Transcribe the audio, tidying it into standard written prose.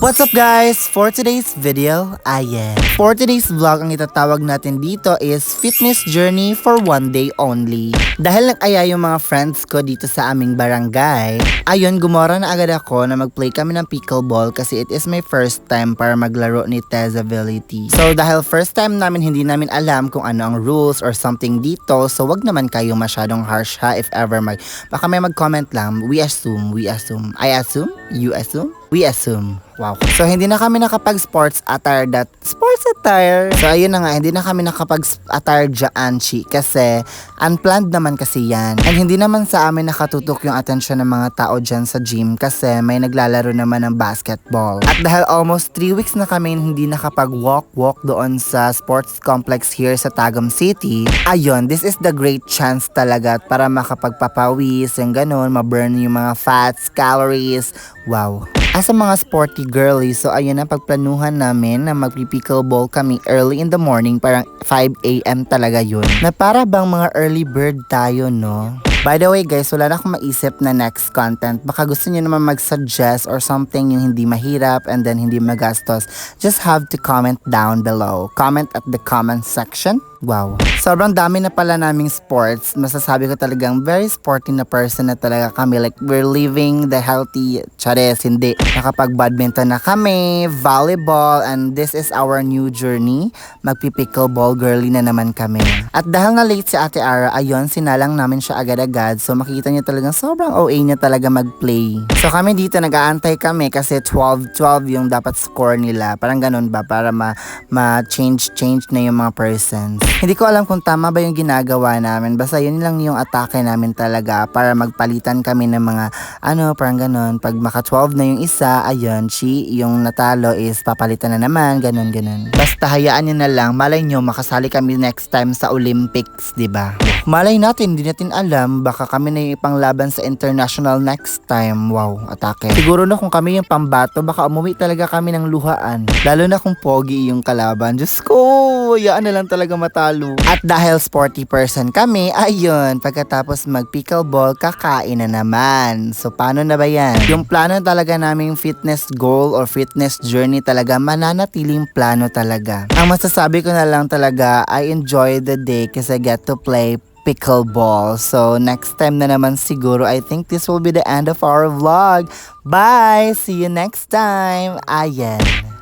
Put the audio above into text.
What's up guys? For today's video, For today's vlog, ang itatawag natin dito is Fitness Journey for one day only. Dahil nag-aya yung mga friends ko dito sa aming barangay, ayun, gumora na agad ako na mag-play kami ng pickleball kasi it is my first time para maglaro ni Tezability. So dahil first time namin, hindi namin alam kung ano ang rules or something dito, so wag naman kayo masyadong harsh ha if ever baka may mag-comment lang, we assume, I assume, you assume, we assume. Wow. So, hindi na kami nakapag-sports attire sports attire. So, ayun na nga, hindi na kami nakapag-attire dyan, kasi unplanned naman kasi yan. And hindi naman sa amin nakatutok yung atensyon ng mga tao dyan sa gym kasi may naglalaro naman ng basketball. At dahil almost 3 weeks na kami hindi nakapag-walk doon sa sports complex here sa Tagum City, ayun, this is the great chance talaga para makapagpapawis, yung ganun, ma-burn yung mga fats, calories. Wow. As a mga sporty girly, so ayun na pagplanuhan namin na magpipickleball kami early in the morning, parang 5 a.m. talaga yun. Na para bang mga early bird tayo, no? By the way guys, wala na akong maisip na next content. Baka gusto niyo naman mag-suggest or something yung hindi mahirap and then hindi magastos. Just have to comment down below. Comment at the comment section. Wow. Sobrang dami na pala naming sports. Masasabi ko talagang very sporty na person na talaga kami. Like, we're living the healthy, chares, hindi. Nakapag-badminton na kami, volleyball, and this is our new journey. Magpipickleball girly na naman kami. At dahil nga late si Ate Ara, ayun, sinalang namin siya agad-agad. So, makikita niyo talagang sobrang OA niya talaga mag-play. So, kami dito, nag-aantay kami kasi 12 yung dapat score nila. Parang ganun ba? Para ma-change na yung mga persons. Hindi ko alam kung tama ba yung ginagawa namin. Basta yun lang yung atake namin talaga para magpalitan kami ng mga parang ganun. Pag maka 12 na yung isa, ayun, yung natalo is papalitan na naman, ganun. Basta hayaan nyo na lang, malay nyo makasali kami next time sa Olympics, diba? Malay natin, hindi natin alam, baka kami na yung ipanglaban sa international next time. Wow, atake. Siguro na kung kami yung pambato, baka umuwi talaga kami ng luhaan. Lalo na kung pogi yung kalaban. Diyos ko, hayaan na lang talaga matalo. At dahil sporty person kami, ayun, pagkatapos mag-pickleball, kakain na naman. So, paano na ba yan? Yung plano talaga naming fitness goal or fitness journey talaga, mananatiling plano talaga. Ang masasabi ko na lang talaga, I enjoy the day kasi I get to play pickleball. So, next time na naman siguro, I think this will be the end of our vlog. Bye! See you next time! Ayan.